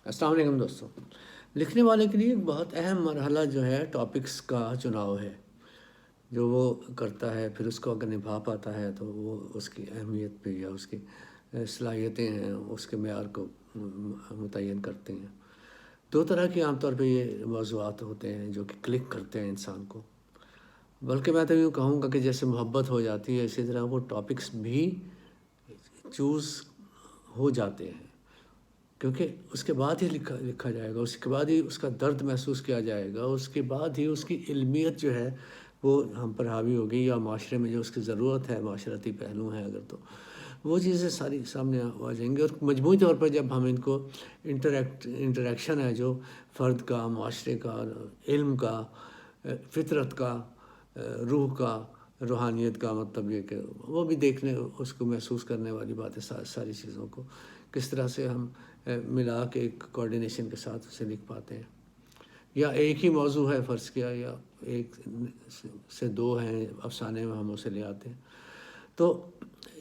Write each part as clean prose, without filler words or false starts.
السلام علیکم دوستوں. لکھنے والے کے لیے ایک بہت اہم مرحلہ جو ہے ٹاپکس کا چناؤ ہے، جو وہ کرتا ہے. پھر اس کو اگر نبھا پاتا ہے تو وہ اس کی اہمیت پہ یا اس کی صلاحیتیں ہیں اس کے معیار کو متعین کرتے ہیں. دو طرح کے عام طور پہ یہ موضوعات ہوتے ہیں جو کہ کلک کرتے ہیں انسان کو. بلکہ میں تو یوں کہوں گا کہ جیسے محبت ہو جاتی ہے اسی طرح وہ ٹاپکس بھی چوز ہو جاتے ہیں، کیونکہ اس کے بعد ہی لکھا جائے گا، اس کے بعد ہی اس کا درد محسوس کیا جائے گا، اس کے بعد ہی اس کی علمیت جو ہے وہ ہم پر حاوی ہوگی، یا معاشرے میں جو اس کی ضرورت ہے، معاشرتی پہلو ہیں اگر تو وہ چیزیں ساری سامنے آ جائیں گی. اور مجموعی طور پر جب ہم ان کو انٹریکشن ہے جو فرد کا، معاشرے کا، علم کا، فطرت کا، روح کا، روحانیت کا، مطلب یہ کہ وہ بھی دیکھنے، اس کو محسوس کرنے والی باتیں، ساری چیزوں کو کس طرح سے ہم ملا کے ایک کوآرڈینیشن کے ساتھ اسے لکھ پاتے ہیں. یا ایک ہی موضوع ہے فرض کیا، یا ایک سے دو ہیں افسانے میں ہم اسے لے آتے ہیں، تو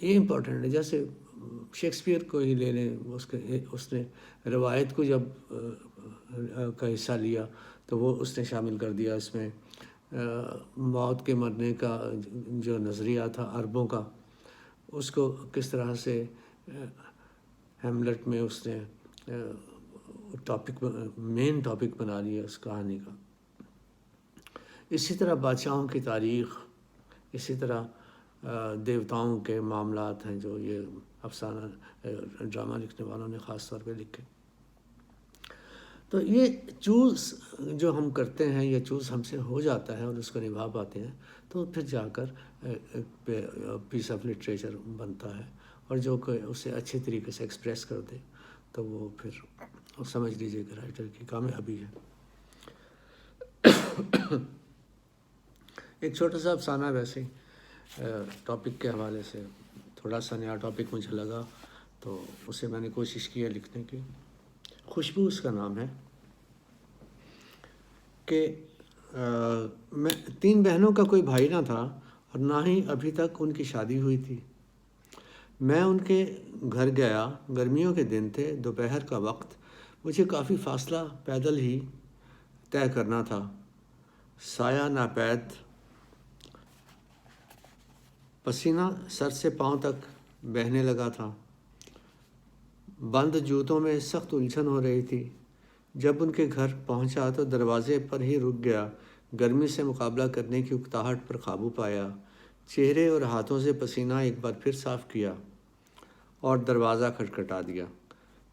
یہ امپورٹنٹ ہے. جیسے شیکسپیئر کو ہی لے لیں، اس نے روایت کو جب کا حصہ لیا تو وہ اس نے شامل کر دیا اس میں موت کے مرنے کا جو نظریہ تھا عربوں کا، اس کو کس طرح سے ہیملٹ میں اس نے مین ٹاپک بنا لیا اس کہانی کا. اسی طرح بادشاہوں کی تاریخ، اسی طرح دیوتاؤں کے معاملات ہیں جو یہ افسانہ ڈرامہ لکھنے والوں نے خاص طور پہ لکھے. تو یہ چوز جو ہم کرتے ہیں، یہ چوز ہم سے ہو جاتا ہے اور اس کو نبھا پاتے ہیں تو پھر جا کر پیس آف لٹریچر بنتا ہے. اور جو کہ اسے اچھے طریقے سے ایکسپریس کر دے تو وہ پھر سمجھ لیجیے کہ رائٹر کی کامیابی ہے. ایک چھوٹا سا افسانہ ویسے ٹاپک کے حوالے سے، تھوڑا سا نیا ٹاپک مجھے لگا تو اسے میں نے کوشش کی ہے لکھنے کی. خوشبو اس کا نام ہے. کہ میں 3 بہنوں کا کوئی بھائی نہ تھا اور نہ ہی ابھی تک ان کی شادی ہوئی تھی. میں ان کے گھر گیا. گرمیوں کے دن تھے، دوپہر کا وقت. مجھے کافی فاصلہ پیدل ہی طے کرنا تھا. سایہ ناپید، پسینہ سر سے پاؤں تک بہنے لگا تھا. بند جوتوں میں سخت الجھن ہو رہی تھی. جب ان کے گھر پہنچا تو دروازے پر ہی رک گیا. گرمی سے مقابلہ کرنے کی اکتاہٹ پر قابو پایا. چہرے اور ہاتھوں سے پسینہ ایک بار پھر صاف کیا اور دروازہ کھٹکھٹا دیا.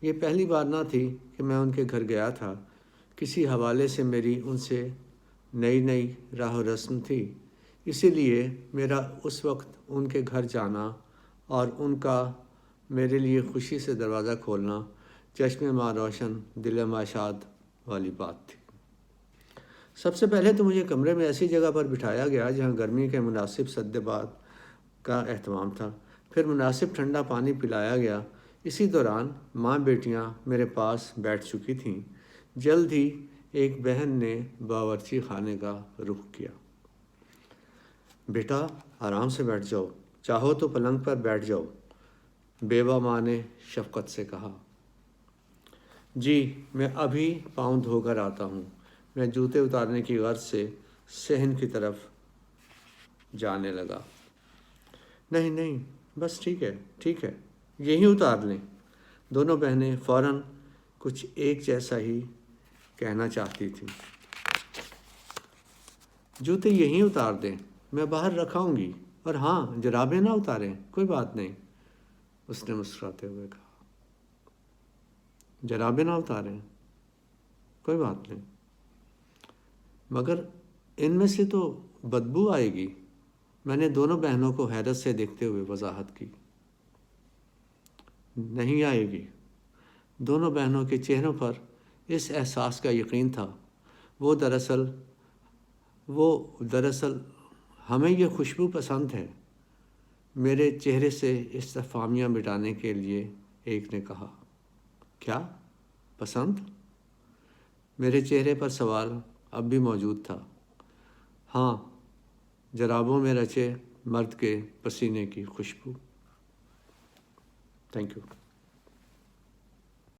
یہ پہلی بار نہ تھی کہ میں ان کے گھر گیا تھا. کسی حوالے سے میری ان سے نئی راہ و رسم تھی، اسی لیے میرا اس وقت ان کے گھر جانا اور ان کا میرے لیے خوشی سے دروازہ کھولنا چشم ماں روشن دل ماں شاد والی بات تھی. سب سے پہلے تو مجھے کمرے میں ایسی جگہ پر بٹھایا گیا جہاں گرمی کے مناسب سد باد کا اہتمام تھا. پھر مناسب ٹھنڈا پانی پلایا گیا. اسی دوران ماں بیٹیاں میرے پاس بیٹھ چکی تھیں. جلد ہی ایک بہن نے باورچی خانے کا رخ کیا. بیٹا آرام سے بیٹھ جاؤ، چاہو تو پلنگ پر بیٹھ جاؤ، بیوہ ماں نے شفقت سے کہا. جی میں ابھی پاؤں دھو کر آتا ہوں. میں جوتے اتارنے کی غرض سے صحن کی طرف جانے لگا. نہیں بس ٹھیک ہے یہی اتار لیں. دونوں بہنیں فوراً کچھ ایک جیسا ہی کہنا چاہتی تھیں. جوتے یہیں اتار دیں، میں باہر رکھاؤں گی. اور ہاں جرابیں نہ اتاریں. کوئی بات نہیں، اس نے مسکراتے ہوئے کہا. جرابیں نہ اتاریں، کوئی بات نہیں، مگر ان میں سے تو بدبو آئے گی. میں نے دونوں بہنوں کو حیرت سے دیکھتے ہوئے وضاحت کی. نہیں آئے گی. دونوں بہنوں کے چہروں پر اس احساس کا یقین تھا. وہ دراصل ہمیں یہ خوشبو پسند ہے. میرے چہرے سے استفہامیہ مٹانے کے لیے ایک نے کہا. کیا پسند؟ میرے چہرے پر سوال اب بھی موجود تھا. ہاں، جرابوں میں رچے مرد کے پسینے کی خوشبو. Thank you.